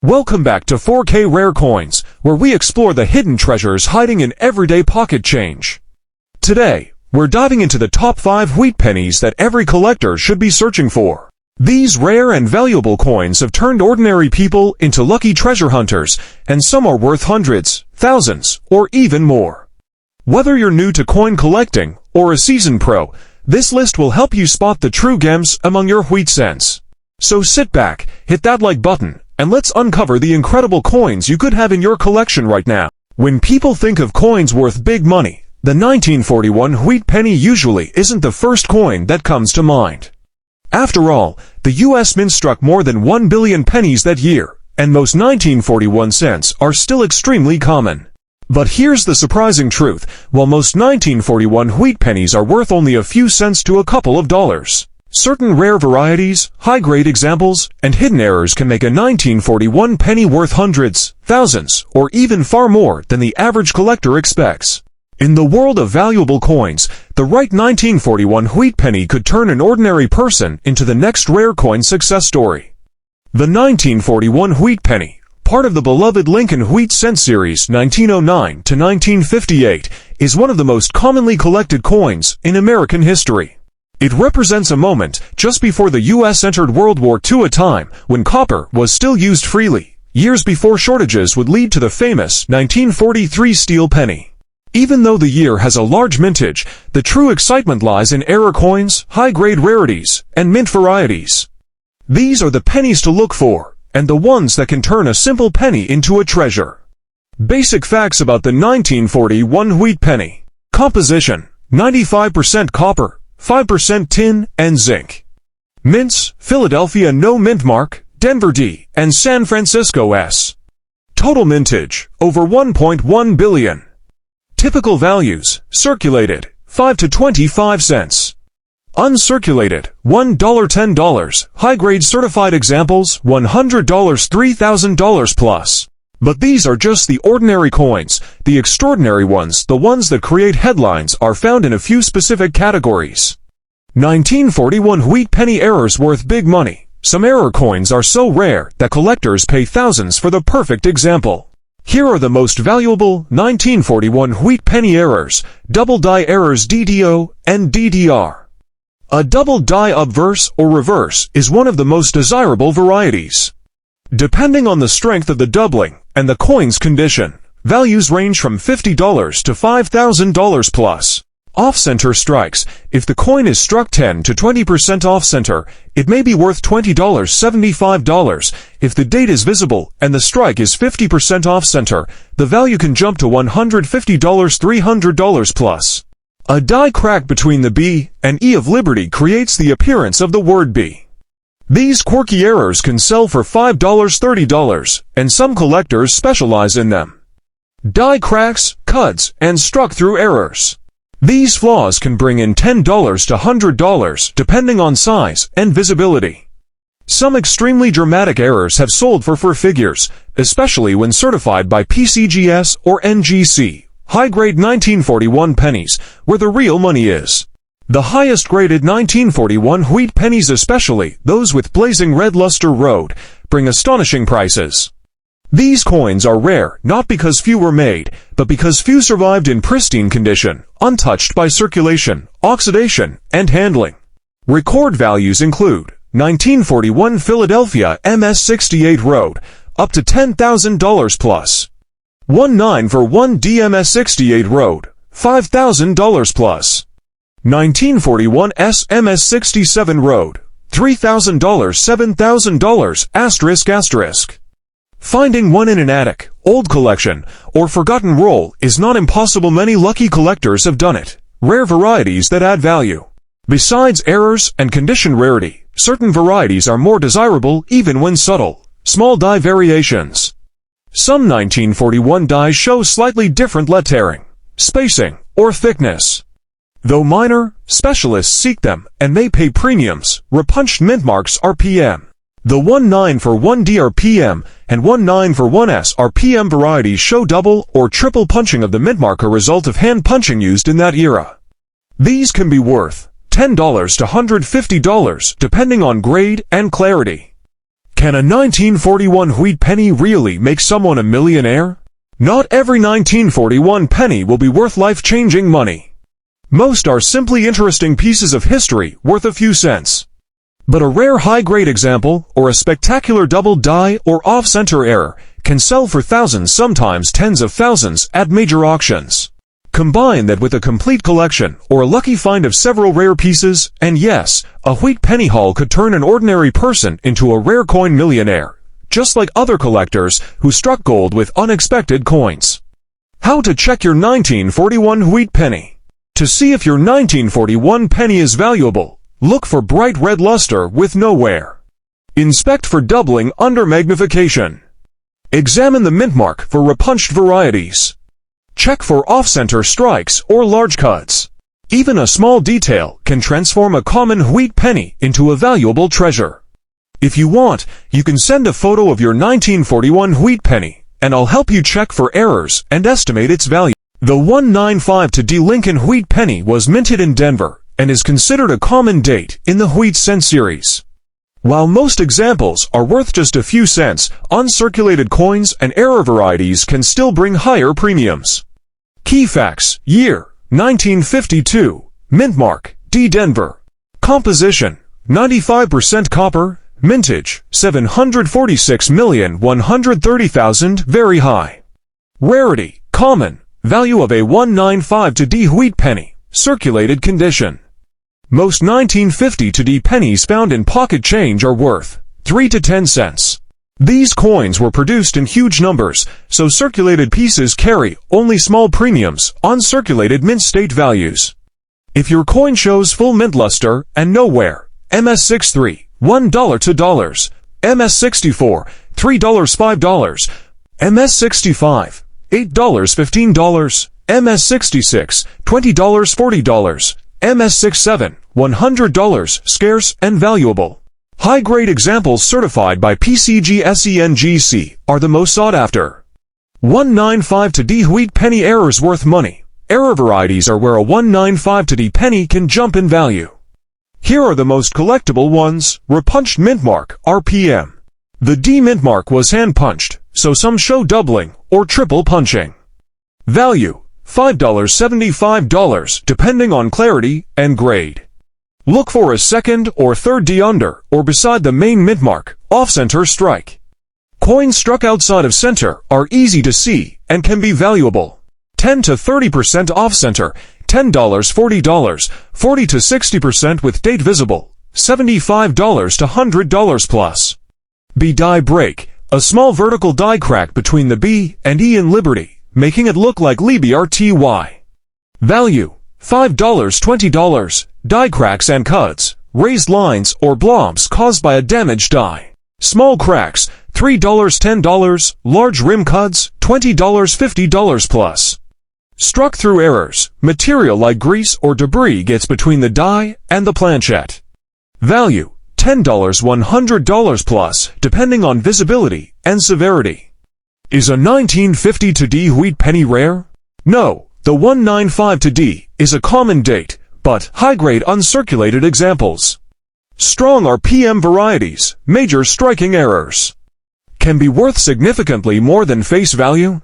Welcome back to 4K Rare Coins, where we explore the hidden treasures hiding in everyday pocket change. Today, we're diving into the top 5 wheat pennies that every collector should be searching for. These rare and valuable coins have turned ordinary people into lucky treasure hunters, and some are worth hundreds, thousands, or even more. Whether you're new to coin collecting or a seasoned pro, this list will help you spot the true gems among your wheat cents. So sit back, hit that like button, and let's uncover the incredible coins you could have in your collection right now. When people think of coins worth big money, the 1941 wheat penny usually isn't the first coin that comes to mind. After all, the U.S. Mint struck more than 1 billion pennies that year, and most 1941 cents are still extremely common. But here's the surprising truth: while most 1941 wheat pennies are worth only a few cents to a couple of dollars, certain rare varieties, high-grade examples, and hidden errors can make a 1941 penny worth hundreds, thousands, or even far more than the average collector expects. In the world of valuable coins, the right 1941 wheat penny could turn an ordinary person into the next rare coin success story. The 1941 wheat penny, part of the beloved Lincoln Wheat Cent series 1909 to 1958, is one of the most commonly collected coins in American history. It represents a moment just before the U.S. entered World War II, a time when copper was still used freely, years before shortages would lead to the famous 1943 steel penny. Even though the year has a large mintage, the true excitement lies in error coins, high-grade rarities, and mint varieties. These are the pennies to look for, and the ones that can turn a simple penny into a treasure. Basic facts about the 1941 wheat penny. Composition: 95% copper, 5% tin and zinc. Mints: Philadelphia no mint mark, Denver D, and San Francisco S. Total mintage: over 1.1 billion. Typical values: circulated, 5 to 25 cents. Uncirculated, $1, $10. High-grade certified examples, $100, $3,000 plus. But these are just the ordinary coins. The extraordinary ones, the ones that create headlines, are found in a few specific categories. 1941 wheat penny errors worth big money. Some error coins are so rare that collectors pay thousands for the perfect example. Here are the most valuable 1941 wheat penny errors: double die errors DDO and DDR. A double die obverse or reverse is one of the most desirable varieties. Depending on the strength of the doubling and the coin's condition, values range from $50 to $5,000 plus. Off-center strikes: if the coin is struck 10 to 20% off-center, it may be worth $20, $75. If the date is visible and the strike is 50% off-center, the value can jump to $150, $300 plus. A die crack between the B and E of Liberty creates the appearance of the word B. These quirky errors can sell for $5, $30, and some collectors specialize in them. Die cracks, cuts, and struck-through errors. These flaws can bring in $10 to $100 depending on size and visibility. Some extremely dramatic errors have sold for four figures, especially when certified by PCGS or NGC. High-grade 1941 pennies, where the real money is. The highest-graded 1941 wheat pennies, especially those with blazing red luster road, bring astonishing prices. These coins are rare not because few were made, but because few survived in pristine condition, untouched by circulation, oxidation, and handling. Record values include 1941 Philadelphia MS68 Road, up to $10,000 plus. 19 for 1 DMS68 Road, $5,000 plus. 1941 SMS67 Road, $3,000, $7,000 ***. Finding one in an attic, old collection, or forgotten roll is not impossible. Many lucky collectors have done it. Rare varieties that add value. Besides errors and condition rarity, certain varieties are more desirable even when subtle. Small die variations. Some 1941 dies show slightly different lettering, spacing, or thickness. Though minor, specialists seek them and may pay premiums. Repunched mint marks RPM. The 19 for 1 DRPM and 19 for 1S RPM varieties show double or triple punching of the mint mark, a result of hand punching used in that era. These can be worth $10 to $150 depending on grade and clarity. Can a 1941 wheat penny really make someone a millionaire? Not every 1941 penny will be worth life-changing money. Most are simply interesting pieces of history worth a few cents. But a rare high-grade example, or a spectacular double die or off-center error, can sell for thousands, sometimes tens of thousands, at major auctions. Combine that with a complete collection, or a lucky find of several rare pieces, and yes, a wheat penny haul could turn an ordinary person into a rare coin millionaire, just like other collectors who struck gold with unexpected coins. How to check your 1941 wheat penny. To see if your 1941 penny is valuable, look for bright red luster with no wear. Inspect for doubling under magnification. Examine the mint mark for repunched varieties. Check for off-center strikes or large cuts. Even a small detail can transform a common wheat penny into a valuable treasure. If you want, you can send a photo of your 1941 wheat penny, and I'll help you check for errors and estimate its value. The 195 to D Lincoln wheat penny was minted in Denver and is considered a common date in the wheat cent series. While most examples are worth just a few cents, uncirculated coins and error varieties can still bring higher premiums. Key facts: year, 1952, mint mark, D Denver. Composition, 95% copper, mintage, 746,130,000, very high. Rarity, common, value of a 195 to D wheat penny, circulated condition. Most 1950 to D pennies found in pocket change are worth 3 to 10 cents. These coins were produced in huge numbers, so circulated pieces carry only small premiums on circulated mint state values. If your coin shows full mint luster and no wear, MS63, $1 to dollars, MS64, $3 $5, MS65, $8 $15, MS66, $20 $40, MS67, $100, scarce and valuable. High-grade examples certified by PCGSENGC are the most sought after. 195 to D wheat penny errors worth money. Error varieties are where a 195 to D penny can jump in value. Here are the most collectible ones. Repunched mint mark, RPM. The D mint mark was hand-punched, so some show doubling or triple punching. Value, $5 $75, depending on clarity and grade. Look for a second or third D under or beside the main mint mark, off-center strike. Coins struck outside of center are easy to see and can be valuable. 10 to 30% off-center, $10 $40, 40 to 60% with date visible, $75 to $100 plus. B die break, a small vertical die crack between the B and E in Liberty, making it look like LBRTY. Value, $5 $20, die cracks and cuts, raised lines or blobs caused by a damaged die. Small cracks, $3 $10, large rim cuts, $20 $50 plus. Struck through errors, material like grease or debris gets between the die and the planchette. Value, $10 $100 plus, depending on visibility and severity. Is a 1950 to D wheat penny rare? No, the 195 to D is a common date, but high-grade uncirculated examples. Strong RPM varieties, major striking errors. Can be worth significantly more than face value.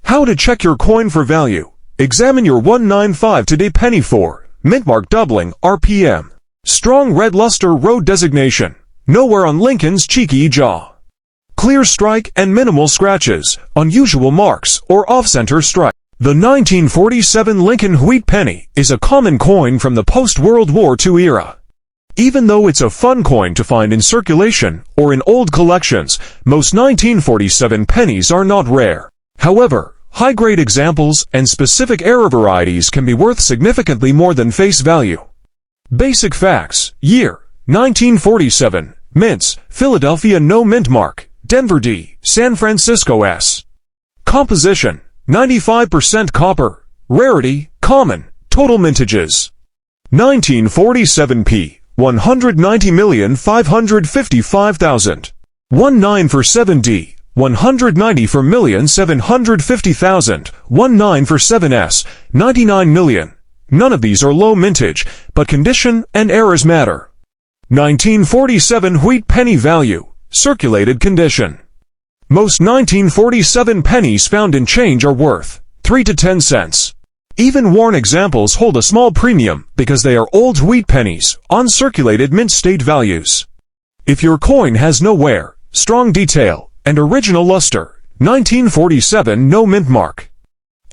How to check your coin for value. Examine your 195 to D penny for mint mark doubling, RPM. Strong red luster road designation. Nowhere on Lincoln's cheeky jaw. Clear strike and minimal scratches, unusual marks or off-center strike. The 1947 Lincoln wheat penny is a common coin from the post-World War II era. Even though it's a fun coin to find in circulation or in old collections, most 1947 pennies are not rare. However, high-grade examples and specific error varieties can be worth significantly more than face value. Basic facts: year, 1947, mints, Philadelphia no mint mark, Denver D, San Francisco S. Composition, 95% copper. Rarity, common. Total mintages, 1947 P, 190,555,000. 19 for 7D, 190 for 1,750,000. 19 for 7S, 99 million. None of these are low mintage, but condition and errors matter. 1947 wheat penny value, circulated condition. Most 1947 pennies found in change are worth 3 to 10 cents. Even worn examples hold a small premium because they are old wheat pennies, uncirculated mint state values. If your coin has no wear, strong detail, and original luster, 1947 no mint mark.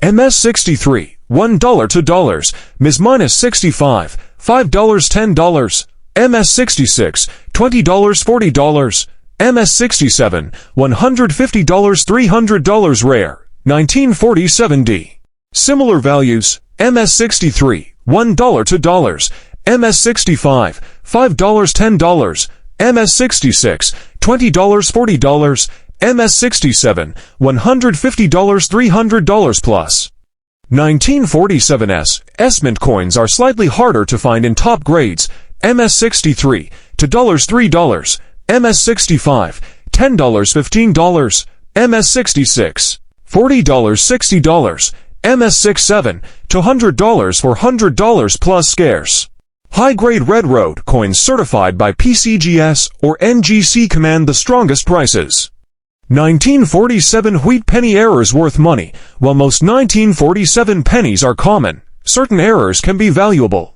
MS63, $1 to dollars, Ms-65, $5 $10, MS66, $20 $40, MS67, $150 $300 rare, 1947D. Similar values, MS63, $1 to dollars, MS65, $5 $10, MS66, $20 $40, MS67, $150 $300 plus. 1947s S-mint coins are slightly harder to find in top grades, MS63, to $3, MS65, $10 $15, MS66, $40 $60, MS67, to $100 for $100 plus scarce. High-grade red road coins certified by PCGS or NGC command the strongest prices. 1947 wheat penny errors worth money. While most 1947 pennies are common, certain errors can be valuable.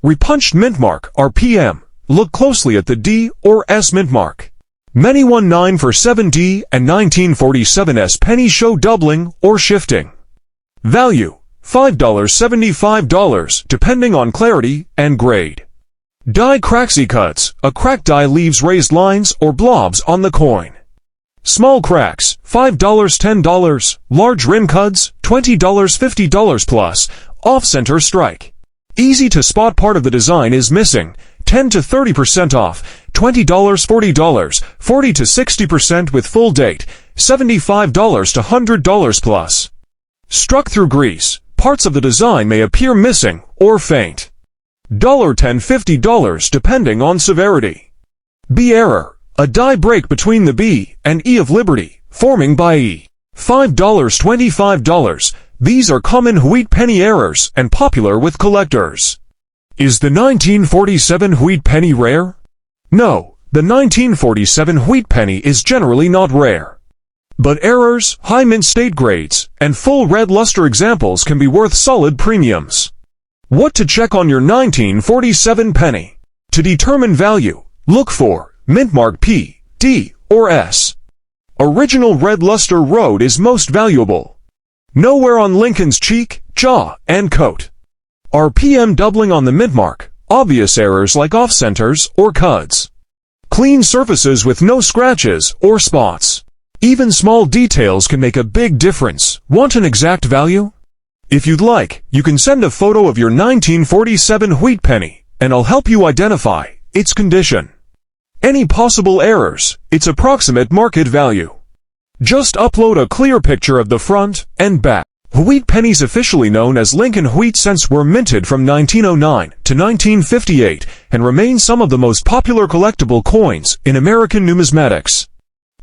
Repunched mint mark, RPM. Look closely at the D or S mint mark. Many 1947D and 1947S pennies show doubling or shifting. Value, $5 $75, depending on clarity and grade. Die cracksy cuts, a cracked die leaves raised lines or blobs on the coin. Small cracks, $5 $10, large rim cuts, $20 $50 plus, off-center strike. Easy to spot part of the design is missing, 10 to 30% off, $20 $40, 40 to 60% with full date, $75 to $100 plus. Struck through grease, parts of the design may appear missing or faint. $10 $50 depending on severity. B error, a die break between the B and E of Liberty, forming by E. $5 $25. These are common wheat penny errors and popular with collectors. Is the 1947 wheat penny rare? No, the 1947 wheat penny is generally not rare. But errors, high mint state grades, and full red luster examples can be worth solid premiums. What to check on your 1947 penny? To determine value, look for mint mark P, D, or S. Original red luster road is most valuable. Nowhere on Lincoln's cheek, jaw, and coat. RPM doubling on the mint mark, obvious errors like off-centers or cuts. Clean surfaces with no scratches or spots. Even small details can make a big difference. Want an exact value? If you'd like, you can send a photo of your 1947 wheat penny, and I'll help you identify its condition. Any possible errors, its approximate market value. Just upload a clear picture of the front and back. Wheat pennies, officially known as Lincoln wheat cents, were minted from 1909 to 1958 and remain some of the most popular collectible coins in American numismatics.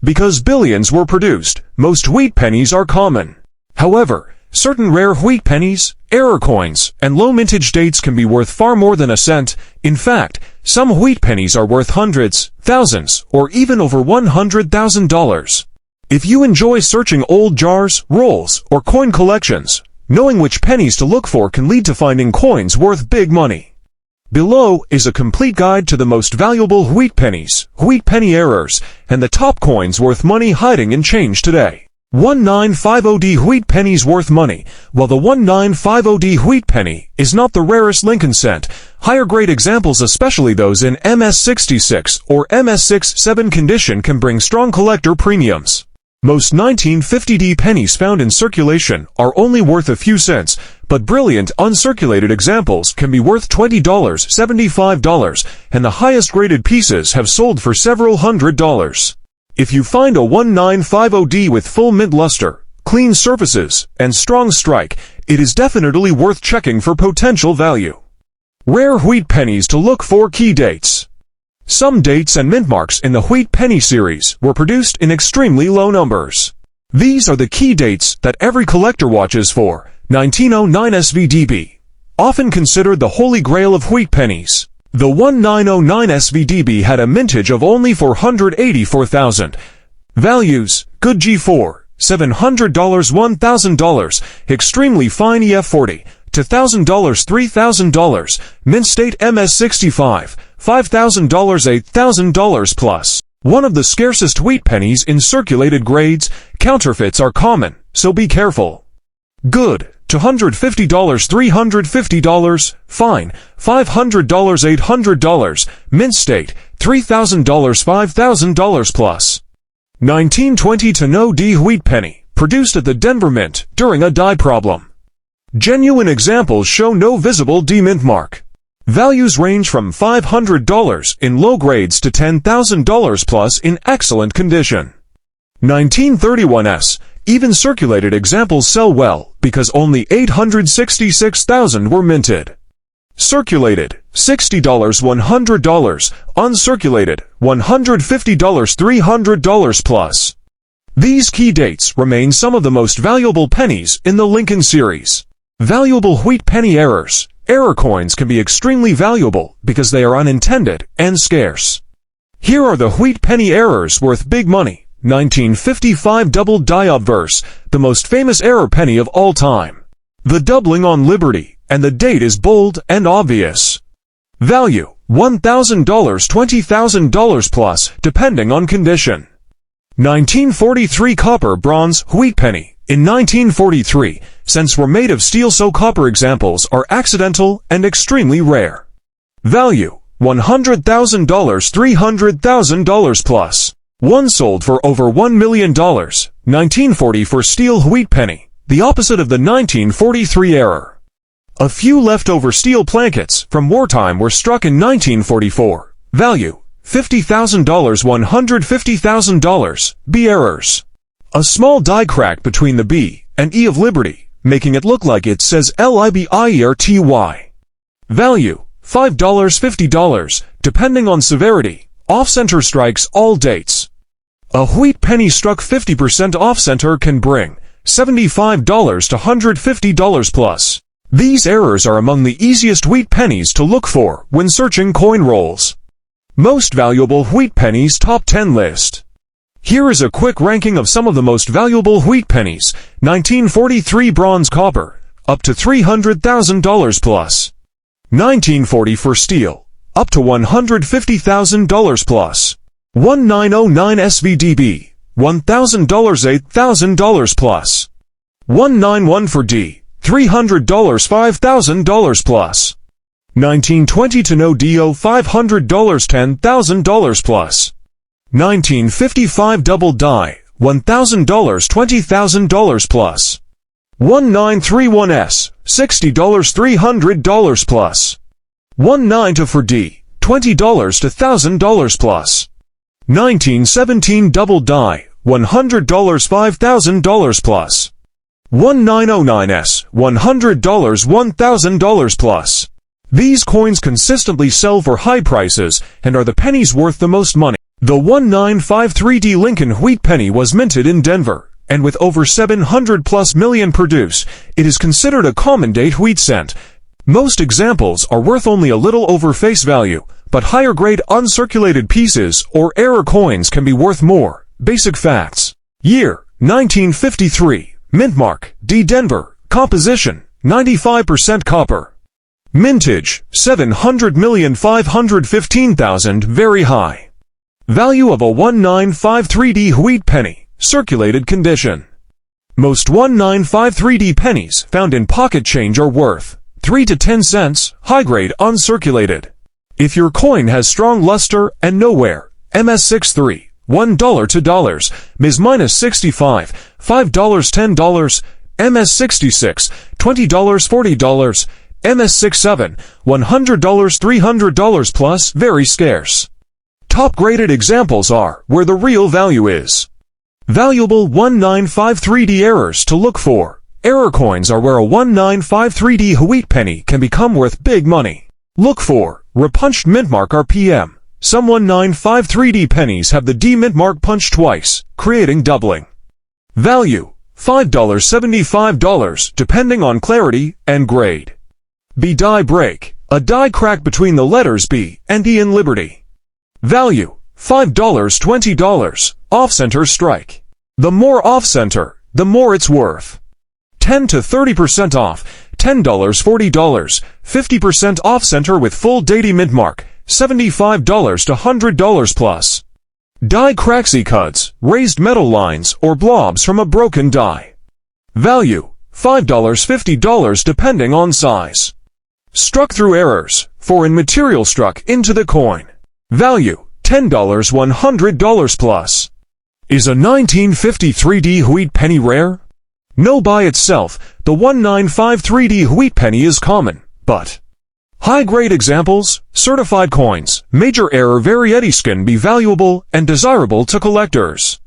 Because billions were produced, most wheat pennies are common. However, certain rare wheat pennies, error coins, and low mintage dates can be worth far more than a cent. In fact, some wheat pennies are worth hundreds, thousands, or even over $100,000. If you enjoy searching old jars, rolls, or coin collections, knowing which pennies to look for can lead to finding coins worth big money. Below is a complete guide to the most valuable wheat pennies, wheat penny errors, and the top coins worth money hiding in change today. 1950D wheat pennies worth money. While the 1950D wheat penny is not the rarest Lincoln cent, higher grade examples, especially those in MS66 or MS67 condition, can bring strong collector premiums. Most 1950D pennies found in circulation are only worth a few cents, but brilliant uncirculated examples can be worth $20, $75, and the highest graded pieces have sold for several $100s. If you find a 1950D with full mint luster, clean surfaces, and strong strike, it is definitely worth checking for potential value. Rare wheat pennies to look for. Key dates. Some dates and mint marks in the Wheat Penny series were produced in extremely low numbers. These are the key dates that every collector watches for. 1909 SVDB, often considered the holy grail of wheat pennies. The 1909 SVDB had a mintage of only 484,000. Values: good G4, $700, $1,000, extremely fine EF40, to $1,000, $3,000, mint state MS65, $5,000, $8,000 plus. One of the scarcest wheat pennies in circulated grades. Counterfeits are common, so be careful. Good, $250, $350, fine, $500, $800, mint state, $3,000, $5,000 plus. 1920 to no D wheat penny, produced at the Denver Mint during a dye problem. Genuine examples show no visible D mint mark. Values range from $500 in low grades to $10,000 plus in excellent condition. 1931s, even circulated examples sell well because only 866,000 were minted. Circulated, $60, $100, uncirculated, $150, $300 plus. These key dates remain some of the most valuable pennies in the Lincoln series. Valuable wheat penny errors. Error coins can be extremely valuable because they are unintended and scarce. Here are the wheat penny errors worth big money. 1955 double die obverse, the most famous error penny of all time. The doubling on Liberty, and the date is bold and obvious. Value: $1,000, $20,000 plus, depending on condition. 1943 copper bronze wheat penny. In 1943, cents were made of steel, so copper examples are accidental and extremely rare. Value: $100,000, $300,000 plus. One sold for over $1 million. 1940 for steel wheat penny, the opposite of the 1943 error. A few leftover steel plankets from wartime were struck in 1944. Value: $50,000, $150,000. B errors. A small die crack between the B and E of Liberty, making it look like it says LIBIERTY. Value: $5, $50, depending on severity. Off-center strikes all dates. A wheat penny struck 50% off-center can bring $75 to $150 plus. These errors are among the easiest wheat pennies to look for when searching coin rolls. Most valuable wheat pennies top 10 list. Here is a quick ranking of some of the most valuable wheat pennies. 1943 bronze copper, up to $300,000 plus. 1940 for steel, up to $150,000 plus. 1909 SVDB, $1,000, $8,000 plus. 191 for D, $300, $5,000 plus. 1920 to no DO, $500, $10,000 plus. 1955 double die, $1,000, $20,000 plus. 1931S, $60, $300 plus. 192 for D, $20 to $1,000 plus. 1917 double die, $100, $5,000 plus. 1909S, $100, $1,000 plus. These coins consistently sell for high prices and are the pennies worth the most money. The 1953D Lincoln wheat penny was minted in Denver, and with over 700 plus million produced, it is considered a common date wheat cent. Most examples are worth only a little over face value, but higher grade uncirculated pieces or error coins can be worth more. Basic facts. Year: 1953. Mint mark: D Denver. Composition: 95% copper. Mintage: 700,515,000, very high. Value of a 1953D wheat penny, circulated condition. Most 1953D pennies found in pocket change are worth 3 to 10 cents, high grade uncirculated. If your coin has strong luster and no wear, MS63, $1 to dollars, Ms-65, $5, $10, MS66, $20, $40, MS67, $100, $300 plus, very scarce. Top graded examples are where the real value is. Valuable 1953D errors to look for. Error coins are where a 1953D wheat penny can become worth big money. Look for repunched mint mark RPM. Some 1953D pennies have the D mint mark punched twice, creating doubling. Value: $5, $75, depending on clarity and grade. B die break. A die crack between the letters B and E in Liberty. Value, $5, $20, off-center strike. The more off-center, the more it's worth. 10 to 30% off, $10, $40, 50% off-center with full daily mint mark, $75 to $100 plus. Die cracks cuts, raised metal lines, or blobs from a broken die. Value, $5, $50 depending on size. Struck through errors, foreign material struck into the coin. Value, $10, $100 plus. Is a 1953D Wheat Penny rare? No, by itself, the 1953D Wheat Penny is common, but high-grade examples, certified coins, major error varieties can be valuable and desirable to collectors.